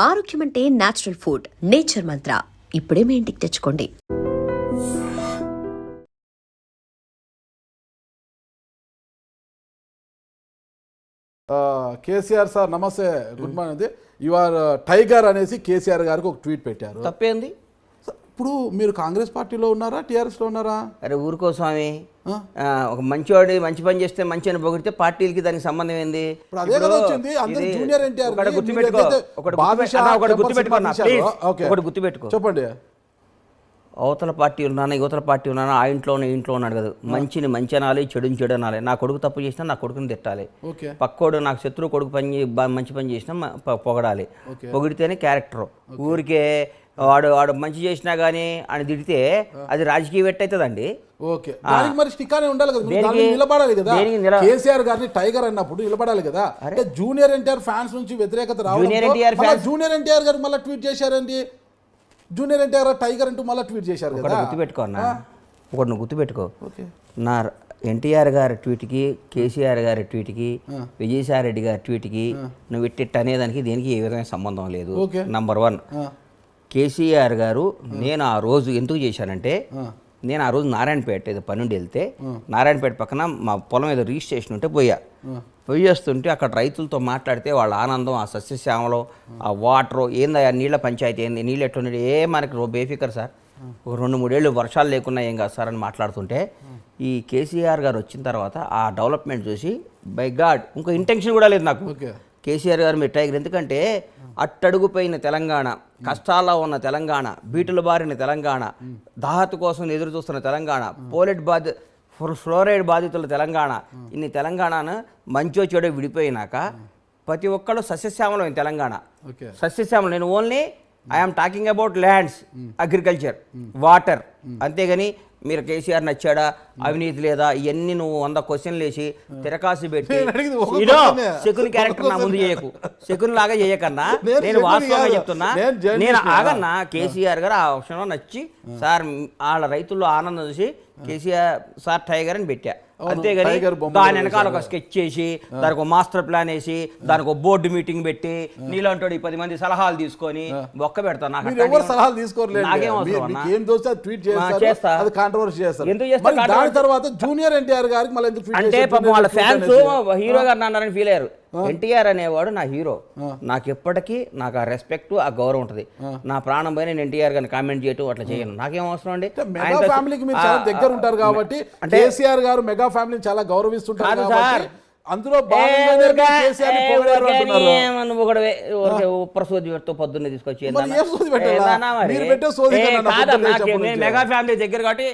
ఆరోగ్యం అంటే natural food. Nature మంత్ర ఇప్పుడే మీ ఇంటికి తెచ్చుకోండి. కేసీఆర్ సార్ నమస్తే, good morning. You are tiger అనేసి కేసీఆర్ గారికి ఒక ట్వీట్ పెట్టారు. తప్పేంది? ఇప్పుడు మీరు కాంగ్రెస్ పార్టీలో ఉన్నారా, టీఆర్ఎస్లో ఉన్నారా? అరే ఊరుకో స్వామి, ఒక మంచివాడు మంచి పని చేస్తే మంచి అని పొగిడితే పార్టీలకి దానికి సంబంధం ఏంది? గుర్తుపెట్టుకో, చెప్పండి. అవతల పార్టీ ఉన్నాను, యువతల పార్టీ ఉన్నాను, ఆ ఇంట్లోనే ఇంట్లో ఉన్నాడు కదా. మంచిని మంచి అనాలి, చెడుని చెడు అనాలి. నా కొడుకు తప్పు చేసినా నా కొడుకుని తిట్టాలి. పక్కోడు నాకు శత్రువు కొడుకు మంచి పని చేసినా పొగడాలి. పొగిడితేనే క్యారెక్టర్. ఊరికే వాడు మంచి చేసినా కానీ అని తిడితే అది రాజకీయ వెట్ అవుతుందండి. ఓకే, మరి స్టికానే ఉండాలి కదా, నిలబడాలి కదా. కేసీఆర్ గారిని టైగర్ అన్నప్పుడు నిలబడాలి కదా. అంటే జూనియర్ ఎన్టీఆర్ ఫ్యాన్స్ నుంచి వ్యతిరేకత రావడం, జూనియర్ ఎన్టీఆర్ గారు మళ్ళీ ట్వీట్ చేశారండి. జూనియర్ ఎన్టీఆర్ టైగర్ అంటూ మళ్ళీ ట్వీట్ చేశారు కదా. గుర్తుపెట్టుకో అన్న, ఒకటి నువ్వు గుర్తుపెట్టుకో. నా ఎన్టీఆర్ గారి ట్వీట్కి, కేసీఆర్ గారి ట్వీట్కి, విజయసాయి రెడ్డి గారి ట్వీట్కి నువ్వు ఇట్టిట్ అనేదానికి దేనికి ఏ విధమైన సంబంధం లేదు. నంబర్ 1, కేసీఆర్ గారు నేను ఆ రోజు ఎందుకు చేశానంటే, నేను ఆ రోజు నారాయణపేట ఏదో పని నుండి వెళ్తే, నారాయణపేట పక్కన మా పొలం ఏదో రిజిస్ట్రేషన్ ఉంటే పోయి చేస్తుంటే అక్కడ రైతులతో మాట్లాడితే వాళ్ళ ఆనందం, ఆ సస్యశ్యామలో, ఆ వాటరు ఏందా, నీళ్ళ పంచాయతీ ఏంది, నీళ్ళు ఎట్లున్నాయి, మనకి బేఫికర్ సార్, ఒక 2-3 ఏళ్ళు వర్షాలు లేకున్నా ఏం కాదు సార్ అని మాట్లాడుతుంటే, ఈ కేసీఆర్ గారు వచ్చిన తర్వాత ఆ డెవలప్మెంట్ చూసి బై గాడ్ ఇంకో ఇంటెన్షన్ కూడా లేదు నాకు. కేసీఆర్ గారు మీరు టైగర్, ఎందుకంటే అట్టడుగుపోయిన తెలంగాణ, కష్టాల్లో ఉన్న తెలంగాణ, బీటులు బారిన తెలంగాణ, దాహత కోసం ఎదురు చూస్తున్న తెలంగాణ, ఫ్లోరైడ్ బాధితుల తెలంగాణ, ఇన్ని తెలంగాణను మంచో చెడో విడిపోయినాక ప్రతి ఒక్కళ్ళు సస్యశ్యామలం తెలంగాణ. సస్యశ్యామలం, నేను only I'm talking about lands, agriculture, water. అంతేగాని మీరు కేసీఆర్ నచ్చాడా, అవినీతి లేదా, ఇవన్నీ నువ్వు 100 క్వశ్చన్లు వేసి తిరకాసి పెట్టి శకుని క్యారెక్టర్ నా ముందు చేయకు. శకుని లాగా చేయకన్నా నేను వాస్తవంగా చెప్తున్నా. నేను ఆగన్నా, కేసీఆర్ గారు ఆ విషయంలో నచ్చి సార్ వాళ్ళ రైతుల్లో ఆనందం చూసి కేసీఆర్ సార్ టైగర్ అని పెట్టా. అంతేగాని దాని వెనకాల ఒక స్కెచ్ చేసి, దానికి ఒక మాస్టర్ ప్లాన్ వేసి, దానికి ఒక బోర్డు మీటింగ్ పెట్టి, నీలాంటి 10 మంది సలహాలు తీసుకొని బొక్క పెడతాను. అంటే పాపం వాళ్ళ ఫ్యాన్స్ హీరో గారు అన్నారని ఫీల్ అయ్యారు. ఎన్టీఆర్ అనేవాడు నా హీరో, నాకు ఎప్పటికీ నాకు ఆ రెస్పెక్ట్, ఆ గౌరవం ఉంటుంది. నా ప్రాణం పైన నేను ఎన్టీఆర్ గారిని కామెంట్ చేయటం అట్లా చేయను, నాకేం అవసరం అండి. మెగా ఫ్యామిలీకి మీరు చాలా దగ్గర ఉంటారు కాబట్టి, కేసీఆర్ గారు మెగా ఫ్యామిలీని చాలా గౌరవిస్తుంటారు సార్. అందులో పొద్దున్నే తీసుకొచ్చి మెగా ఫ్యామిలీ దగ్గర కాబట్టి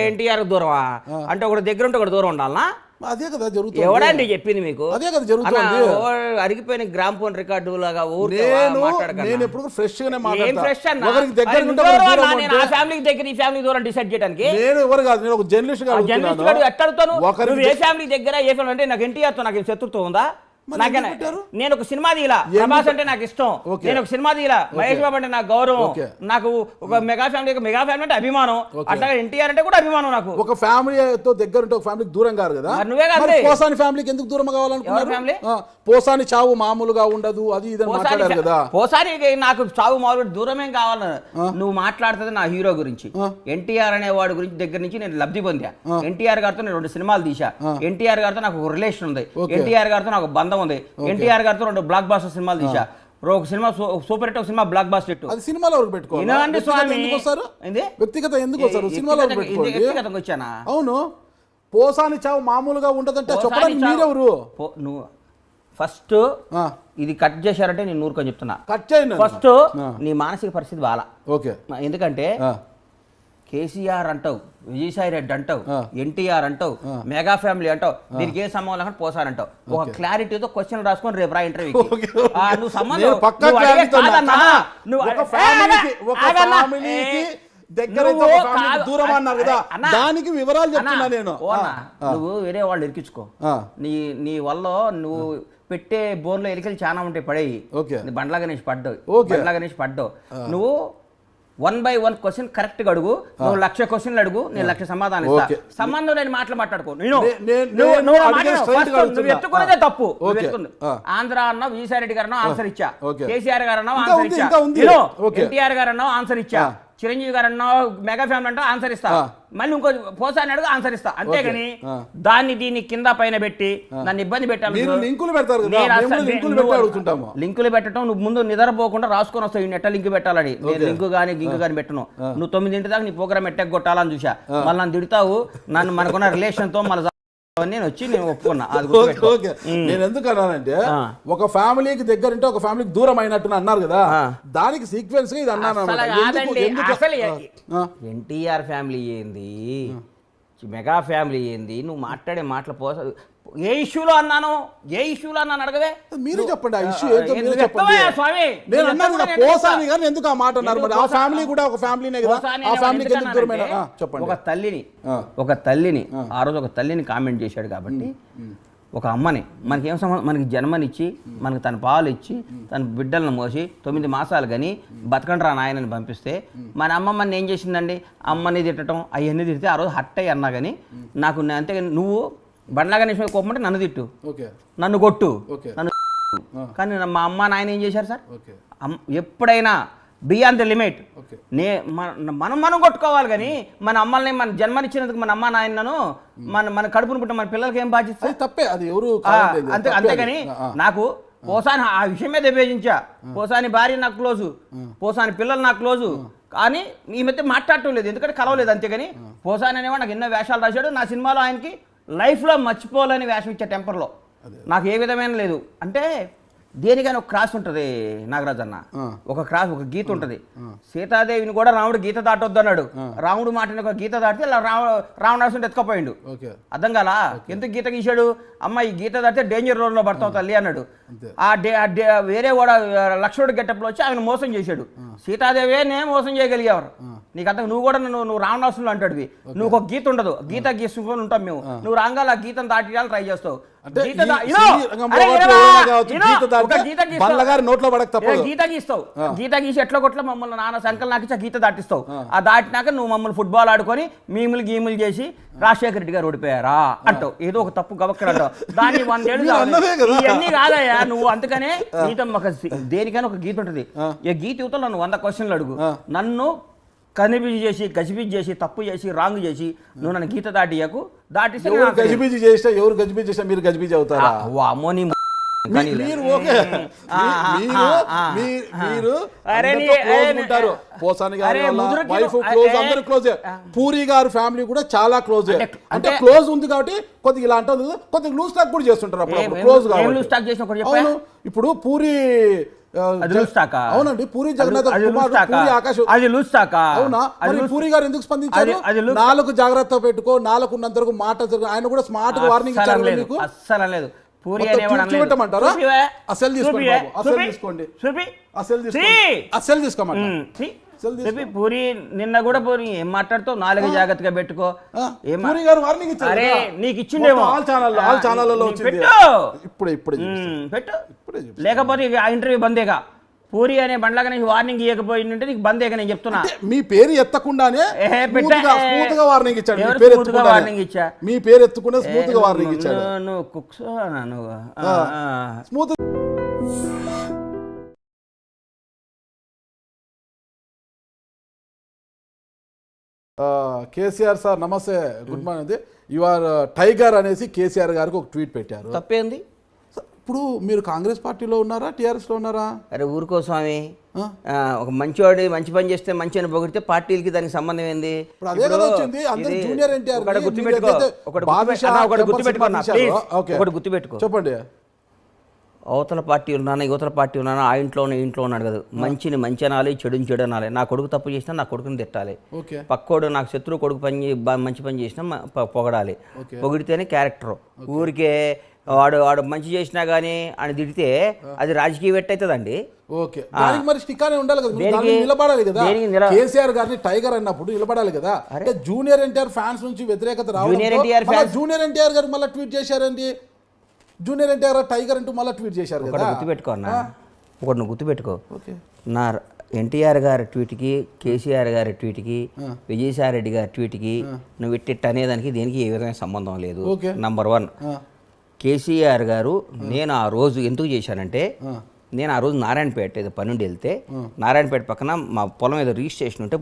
ఎన్టీఆర్ దూరమా అంటే ఒకటి దగ్గర ఉంటే ఒకటి దూరం ఉండాలనా? అదే కదా జరుగుతుంది. ఎవడండి చెప్పింది మీకు? అదే కదా జరుగుతుంది. అరిగిపోయిన గ్రామ్ ఫోన్ రికార్డు లాగా నేను ఎప్పుడు ఫ్రెష్ గానే ఫ్యామిలీకి దగ్గర ఈ ఫ్యామిలీ దూరం డిసైడ్ చేయడానికి నేను ఎవరు కాదు, నేను ఒక జర్నలిస్ట్ గా ఎట్టడుతాను. ఏ ఫ్యామిలీ దగ్గర ఏ ఫ్యామిలీ అంటే నాకు ఎన్టీఆర్ తో నాకు శత్రుత్వం ఉందా? నేను ఒక సినిమా తీయలా, ప్రభాస్ అంటే నాకు ఇష్టం, నేను ఒక సినిమా తీయలా, మహేష్ బాబు అంటే నాకు గౌరవం, నాకు ఒక మెగా ఫ్యామిలీ అంటే అభిమానం, అట్లాగే ఎన్టీఆర్ అంటే కూడా అభిమానం. నాకు ఒక ఫ్యామిలీతో దగ్గర ఉంటే ఒక ఫ్యామిలీకి దూరం కాదు కదా. నువ్వే కాదు, పోసాని ఫ్యామిలీకి ఎందుకు దూరం కావాలనుకున్నారు? పోసాని చావు మామూలుగా ఉండదు, అది ఇది మాట్లాడారు కదా. పోసానికి నాకు చావు మామూలు దూరమేం కావాలి. నువ్వు మాట్లాడుతుంది నా హీరో గురించి, ఎన్టీఆర్ అనే వాడి గురించి దగ్గర నుంచి నేను లబ్ధి పొందా. ఎన్టీఆర్ గారితో నేను 2 సినిమాలు తీసా, ఎన్టీఆర్ గారితో నాకు ఒక రిలేషన్ ఉంది, ఎన్టీఆర్ గారితో నాకు బంధం ఉంది, ఎన్టీఆర్ గారితో 2 బ్లాక్ బాస్టర్ సినిమాలు తీసా, ఒక సినిమా సూపర్ హిట్, ఒక సినిమా బ్లాక్ బాస్టర్ హిట్. అది సినిమాలో పెట్టుకోవాలి, వ్యక్తిగత ఎందుకు వస్తారు? సినిమాలో వ్యక్తిగతంగా వచ్చానా? అవును, పోసాని చావు మామూలుగా ఉండదంటే చెప్పడానికి మీరెవరు? నువ్వు ఫస్ట్ ఇది కట్ చేశారంటే నేను నూరుకొని చెప్తున్నా. కట్ చేయండి. ఫస్ట్ నీ మానసిక పరిస్థితి బాలా. ఓకే, ఎందుకంటే కేసీఆర్ అంటావు, విజయసాయి రెడ్డి అంటావు, ఎన్టీఆర్ అంటావు, మెగా ఫ్యామిలీ అంటావు, దీనికి ఏ సంబంధం లేకుండా పోసారంటావు. ఒక క్లారిటీతో క్వశ్చన్ రాసుకొని రేపు రా ఇంటర్వ్యూ. నువ్వు సంబంధం దానికి వివరాలు చెప్తున్నా నేను. నువ్వు వేరే వాళ్ళు ఇరికించుకో, నీ వల్ల నువ్వు పెట్టే బోన్లో ఎలికలు చాలా ఉంటాయి, పడేయి. బండ్లా గణేష్ పడ్డావు, నువ్వు 1 by 1 క్వశ్చన్ కరెక్ట్గా అడుగు. నువ్వు 1,00,000 క్వశ్చన్లు అడుగు, నేను 1,00,000 సమాధానం ఇస్తా. సంబంధం లేని మాటలు మాట్లాడుకో. నువ్వు ఎత్తుకున్నదే తప్పు. ఆంధ్ర అన్నావు, విజయసాయిరెడ్డి గారు అన్నావు, ఆన్సర్ ఇచ్చా. కేసీఆర్ గారు అన్నావు, ఆన్సర్ ఇచ్చా. ఎన్టీఆర్ గారు అన్నావు, ఆన్సర్ ఇచ్చా. చిరంజీవి గారు అన్నావు, మెగా ఫ్యామిలీ అంటే ఆన్సర్ ఇస్తా. మళ్ళీ ఇంకో పోసాని అడుగు, ఆన్సర్ ఇస్తా. అంతేగాని దాన్ని దీన్ని కింద పైన పెట్టి నన్ను ఇబ్బంది పెట్టాలి. లింకులు పెట్టడం నువ్వు ముందు నిద్రపోకుండా రాసుకొని వస్తావు. నెట్ట లింక్ పెట్టాలని. నేను లింకు కానీ గింకు కానీ పెట్టను. నువ్వు 9 దాకా నీ ప్రోగ్రామ్ ఎట్టకు కొట్టాలని చూసా. మళ్ళీ నన్ను తిడతావు. నన్ను మనకున్న రిలేషన్ తో మళ్ళీ నేను వచ్చి నేను ఒప్పుకున్నా. నేను ఎందుకు అన్నానంటే ఒక ఫ్యామిలీకి దగ్గర ఉంటే ఒక ఫ్యామిలీకి దూరం అయినట్టు అన్నారు కదా, దానికి సీక్వెన్స్ ఇది అన్నాను. ఎన్టీఆర్ ఫ్యామిలీ ఏంది, మెగా ఫ్యామిలీ ఏంది, నువ్వు మాట్లాడే మాటలు ఏ ఇష్యూలో అన్నాను, ఏ ఇష్యూలో అన్నాను అడగవే. మీరు చెప్పండి ఆ ఇష్యూ ఏంటో మీరు చెప్పండి. నేను అన్నాను కదా పోసాని గాని ఎందుకు ఆ మాట అన్నారు? మరి ఆ ఫ్యామిలీ కూడా ఒక ఫ్యామిలీనే కదా, ఆ ఫ్యామిలీకి ఎందుకు దూరమైన? చెప్పండి. ఒక తల్లిని ఆ రోజు ఒక తల్లిని కామెంట్ చేశాడు కాబట్టి ఒక అమ్మని మనకేం మనకి జన్మనిచ్చి మనకి తన పాలు ఇచ్చి తన బిడ్డలను మోసి 9 మాసాలు కానీ బతకండి రా నాయనని పంపిస్తే మన అమ్మమ్మని ఏం చేసిందండి? అమ్మని తిట్టడం అవన్నీ తిడితే ఆ రోజు హట్ అయ్యి అన్నా కానీ నాకు అంతేగాని నువ్వు బండ్లాగా నిమిషం కోపమంటే నన్ను తిట్టు, నన్ను కొట్టు, నన్ను. కానీ మా అమ్మ నాయన ఏం చేశారు సార్? ఎప్పుడైనా బియాండ్ ద లిమిట్ మనం కొట్టుకోవాలి. కానీ మన అమ్మల్ని మన జన్మనిచ్చినందుకు మన అమ్మ నాయనను మన కడుపును పుట్టిన మన పిల్లలకి ఏం బాధ్యత? తప్పే అది ఎవరు అంతేగాని నాకు పోసాని ఆ విషయం మీద విభేజించా. పోసాని భార్య నాకు క్లోజు, పోసాని పిల్లలు నాకు క్లోజు. కానీ ఈ మధ్య మాట్లాడటం లేదు, ఎందుకంటే కలవలేదు. అంతేగాని పోసాని అనేవాడు నాకు ఎన్నో వేషాలు రాశాడు. నా సినిమాలో ఆయనకి లైఫ్లో మర్చిపోలేని వేషం ఇచ్చే టెంపర్లో నాకు ఏ విధమైన లేదు. అంటే దేనికైనా ఒక క్రాస్ ఉంటుంది నాగరాజన్న, ఒక క్రాస్, ఒక గీత ఉంటుంది. సీతాదేవిని కూడా రాముడు గీత దాటొద్దు అన్నాడు. రాముడు మాటని ఒక గీత దాటితే రావణాసుని ఎత్తుకపోయిండు. అర్థం కాలా? ఎందుకు గీత గీశాడు? అమ్మ ఈ గీత దాటితే డేంజర్ రోడ్లో పడతావు తల్లి అన్నాడు. వేరే కూడా లక్ష్మణుడు గెటప్లో వచ్చి ఆయన మోసం చేశాడు. సీతాదేవే నేను మోసం చేయగలిగేవారు. నీకు అంత నువ్వు కూడా నువ్వు రావణాసులు అంటాడువి. నువ్వు ఒక గీత ఉండదు, గీత గీసుకొని ఉంటాం మేము. నువ్వు రంగాల గీతను దాటియాలని ట్రై చేస్తావు. గీత గీస్తావు, గీత గీసి ఎట్లా కొట్లా మమ్మల్ని నాన్న సంకల్ నాకు గీత దాటిస్తావు. ఆ దాటినాక నువ్వు మమ్మల్ని ఫుట్బాల్ ఆడుకొని మీములు గీములు చేసి రాజశేఖర రెడ్డి గారు ఓడిపోయారా అంటావు. ఏదో ఒక తప్పు గవక్కడ అంటావు. దాన్ని 100 ఏళ్ళు ఇవన్నీ కాదయ్యా నువ్వు. అందుకనే గీత దేనికైనా ఒక గీత ఉంటుంది. ఈ గీత యువతలో నన్ను 100 క్వశ్చన్లు అడుగు. నన్ను కనిపిజి చేసి గజిబిజి చేసి తప్పు చేసి రాంగ్ చేసి నువ్వు నన్ను గీత దాటియకు. దాటిస్తే గజిబిజి చేస్తే ఎవరు గజిబిజి చేస్తే మీరు గజిబిజి అవుతారా? అమ్మోని పూరి గారు ఫ్యామిలీ కూడా చాలా క్లోజ్. అంటే క్లోజ్ ఉంది కాబట్టి కొద్దిగా ఇలా అంటుంది, కొద్దిగా లూజ్ టాక్ కూడా చేస్తుంటారు అప్పుడు క్లోజ్ కాబట్టి. ఇప్పుడు పూరి అవునండి, పూరి జగన్నాథ్ పూరి ఆకాశ్ అవునా? పూరి గారు ఎందుకు స్పందించారు? 4 జాగ్రత్త పెట్టుకో, 4 ఉన్నంత వరకు మాట ఆయన కూడా స్మార్ట్ గా వార్నింగ్ ఇచ్చారు. మీకు అస్సలు లేదు. పూరి చూపెట్టమంటారా? అసలు తీసుకోండి బాబు, అసలు తీసుకోండి, అసలు తీసుకోమంటారు. పూరి నిన్న కూడా పూరి ఏం మాట్లాడుతావు? 4 జాగ్రత్తగా పెట్టుకో. అరే నీకు ఇచ్చిండేమో పెట్టు, లేకపోతే ఆ ఇంటర్వ్యూ బందేగా. పూరి అనే బండ్లాగా నీకు వార్నింగ్ ఇవ్వకపోయిందంటే నీకు బందేగా నేను చెప్తున్నా. మీ పేరు ఎత్తకుండానే వార్నింగ్ ఇచ్చాడు. మీ పేరు ఎత్తుకుంటే స్మూత్ గా వార్నింగ్ ఇచ్చాడు. నువ్వు కుక్స్ నువ్వు స్మూత్. కేసీఆర్ సార్ నమస్తే, గుడ్ మార్నింగ్. యువర్ టైగర్ అనేసి కేసీఆర్ గారికి ఒక ట్వీట్ పెట్టారు. తప్పేంది? ఇప్పుడు మీరు కాంగ్రెస్ పార్టీలో ఉన్నారా, టీఆర్ఎస్ లో ఉన్నారా? అరే ఊరుకో స్వామి, ఒక మంచివాడు మంచి పని చేస్తే మంచి అని పొగిడితే పార్టీలకి దానికి సంబంధం ఏంది? గుర్తుపెట్టుకో, చెప్పండి. అవతల పార్టీ ఉన్నాను, యువతల పార్టీ ఉన్నాను, ఆ ఇంట్లోనే ఇంట్లో ఉన్నాడు కదా. మంచిని మంచి అనాలి, చెడుని చెడు అనాలి. నా కొడుకు తప్పు చేసినా నా కొడుకుని తిట్టాలి. పక్కోడు నాకు శత్రువు కొడుకు మంచి పని చేసినా పొగడాలి. పొగిడితేనే క్యారెక్టర్. ఊరికే వాడు మంచి చేసినా కానీ అని తిడితే అది రాజకీయ వెట్ అవుతుందండి. నిలబడాలి కదా, కేసీఆర్ గారిని టైగర్ అన్నప్పుడు నిలబడాలి కదా. జూనియర్ ఎన్టీఆర్ ఫ్యాన్స్ నుంచి వ్యతిరేకత రావడం, జూనియర్ ఎన్టీఆర్ గారు మళ్ళీ ట్వీట్ చేశారండి. జూనియర్ ఎన్టీఆర్ టైగర్ అంటూ మళ్ళీ ట్వీట్ చేశారు కదా. గుర్తుపెట్టుకో అన్న, ఒకటి నువ్వు గుర్తుపెట్టుకో. నా ఎన్టీఆర్ గారి ట్వీట్కి, కేసీఆర్ గారి ట్వీట్కి, విజయసాయి రెడ్డి గారి ట్వీట్కి నువ్వు ఇట్టిట్ అనేదానికి దేనికి ఏ విధమైన సంబంధం లేదు. నంబర్ 1, కేసీఆర్ గారు నేను ఆ రోజు ఎందుకు చేశానంటే, నేను ఆ రోజు నారాయణపేట ఏదో పని నుండి వెళ్తే నారాయణపేట పక్కన మా పొలం ఏదో రిజిస్ట్రేషన్ ఉంటే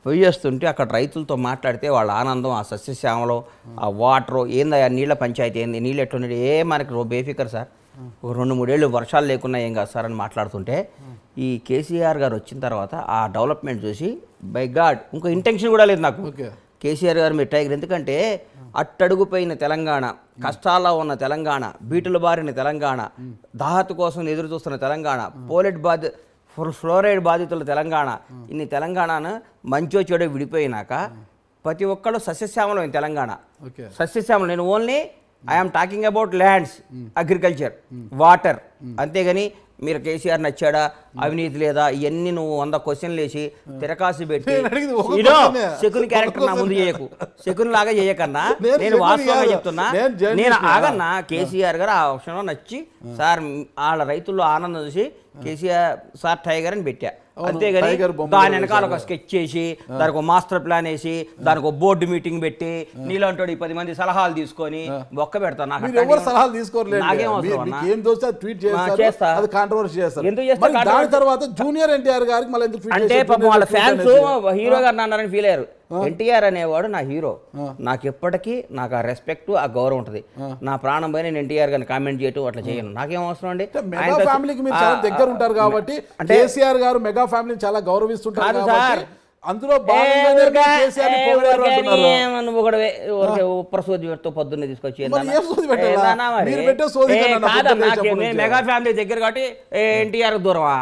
పొయ్యి వస్తుంటే అక్కడ రైతులతో మాట్లాడితే వాళ్ళ ఆనందం, ఆ సస్యశ్యామలో, ఆ వాటరు ఏందా నీళ్ళ పంచాయతీ ఏంది, నీళ్ళు ఎట్లున్నాయి, మనకి బేఫికర్ సార్, ఒక 2-3 ఏళ్ళు వర్షాలు లేకున్నా ఏం కాదు సార్ అని మాట్లాడుతుంటే, ఈ కేసీఆర్ గారు వచ్చిన తర్వాత ఆ డెవలప్మెంట్ చూసి బై గాడ్ ఇంకో ఇంటెన్షన్ కూడా లేదు నాకు. కేసీఆర్ గారు మీరు టైగర్, ఎందుకంటే అట్టడుగుపోయిన తెలంగాణ, కష్టాల్లో ఉన్న తెలంగాణ, బీటులు బారిన తెలంగాణ, దాహత కోసం ఎదురు చూస్తున్న తెలంగాణ, ఫ్లోరైడ్ బాధితుల తెలంగాణ, ఇన్ని తెలంగాణను మంచో చెడో విడిపోయినాక ప్రతి ఒక్కళ్ళు సస్యశ్యామలం తెలంగాణ. సస్యశ్యామలం, నేను only I'm talking about lands, agriculture, water, అంతేగాని మీరు కేసీఆర్ నచ్చాడా, అవినీతి లేదా, ఇవన్నీ నువ్వు 100 క్వశ్చన్లు వేసి తిరకాసి పెట్టి శకుని క్యారెక్టర్ నా ముందు చేయకు, శకుని లాగా చేయకన్నా నేను వాస్తవంగా చెప్తున్నా. నేను ఆగన్నా, కేసీఆర్ గారు ఆ ఆప్షన్లో నచ్చి సార్ వాళ్ళ రైతుల్లో ఆనందం చూసి కేసీఆర్ సార్ టైగర్ అని పెట్టా, అంతేగాని దాని వెనకాల ఒక స్కెచ్ చేసి దానికి ఒక మాస్టర్ ప్లాన్ వేసి దానికి ఒక బోర్డు మీటింగ్ పెట్టి నీలాంటి 10 మంది సలహాలు తీసుకొని బొక్క పెడతాను. సలహాలు తీసుకోలేదు, జూనియర్ ఎన్టీఆర్ గారికి మళ్ళీ అంటే పాపం వాళ్ళ ఫ్యాన్స్ హీరో గారు అన్నారని ఫీల్ అయ్యారు. ఎన్టీఆర్ అనేవాడు నా హీరో, నాకు ఎప్పటికీ నాకు ఆ రెస్పెక్ట్, ఆ గౌరవం ఉంటుంది. నా ప్రాణం పైన నేను ఎన్టీఆర్ గారిని కామెంట్ చేయటం అట్లా చేయను, నాకేం అవసరం అండి. మెగా ఫ్యామిలీకి మీరు చాలా దగ్గర ఉంటారు కాబట్టి, కేసీఆర్ గారు మెగా ఫ్యామిలీని చాలా గౌరవిస్తుంటారు కాబట్టి అందులో ప్రసోదితో పొద్దున్నే తీసుకొచ్చి మెగా ఫ్యామిలీ దగ్గర కాబట్టి ఎన్టీఆర్ దూరమా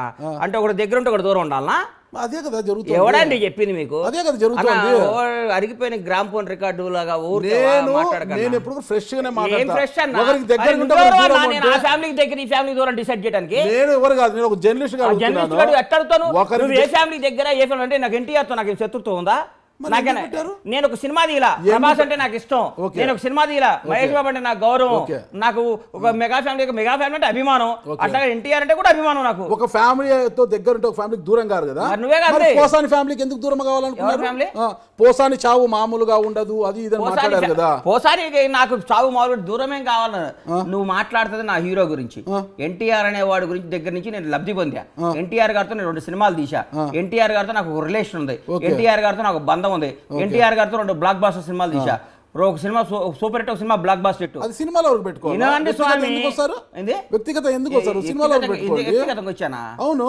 అంటే ఒకటి దగ్గర ఉంటే ఒకటి దూరం ఉండాలనా? అదే కదా జరుగుతుంది. ఎవడండి చెప్పింది మీకు? అదే కదా జరుగుతుంది. అరిగిపోయిన గ్రామ్ ఫోన్ రికార్డు లాగా నేను ఎప్పుడు ఫ్రెష్ గానే ఫ్యామిలీ దగ్గర ఈ ఫ్యామిలీ దూరం డిసైడ్ చేయడానికి నేను ఎవరు కాదు, నేను ఒక జర్నలిస్ట్ గా ఎట్టాడుతాను. ఏ ఫ్యామిలీ దగ్గర ఏ ఫ్యామిలీ అంటే నాకు ఎన్టీఆర్ తో నాకు శత్రుత్వం ఉందా? నేను ఒక సినిమా తీలా, ప్రభాస్ అంటే నాకు ఇష్టం, నేను ఒక సినిమా తీలా, మహేష్ బాబు అంటే నాకు గౌరవం, నాకు ఒక మెగా ఫ్యామిలీ అంటే అభిమానం, అట్లా ఎన్టీఆర్ అంటే కూడా అభిమానం. నాకు ఒక ఫ్యామిలీతో దగ్గర ఉంటే ఒక ఫ్యామిలీకి దూరం కాదు కదా. నువ్వే కాదు, పోసాని ఫ్యామిలీకి ఎందుకు దూరం కావాలనుకున్నారు? పోసాని చావు మామూలుగా ఉండదు, అది ఇది మాట్లాడారు కదా. పోసానికి నాకు చావు మామూలు దూరమేం కావాలని నువ్వు మాట్లాడుతుంది నా హీరో గురించి. ఎన్టీఆర్ అనే వాడి గురించి దగ్గర నుంచి నేను లబ్ధి పొందా. ఎన్టీఆర్ గారితో నేను 2 సినిమాలు తీసా, ఎన్టీఆర్ గారితో నాకు ఒక రిలేషన్ ఉంది, ఎన్టీఆర్ గారితో నాకు బంధం ఉంది, ఎన్టీఆర్ గారితో 2 బ్లాక్ బాస్టర్ సినిమాలు తీసా, ఒక సినిమా సూపర్ హిట్, ఒక సినిమా బ్లాక్ బాస్టర్ హిట్. అది సినిమాలో పెట్టుకోవాలి. స్వామి వ్యక్తిగత ఎందుకు వస్తారు? సినిమాలో వ్యక్తిగతంగా వచ్చానా? అవును,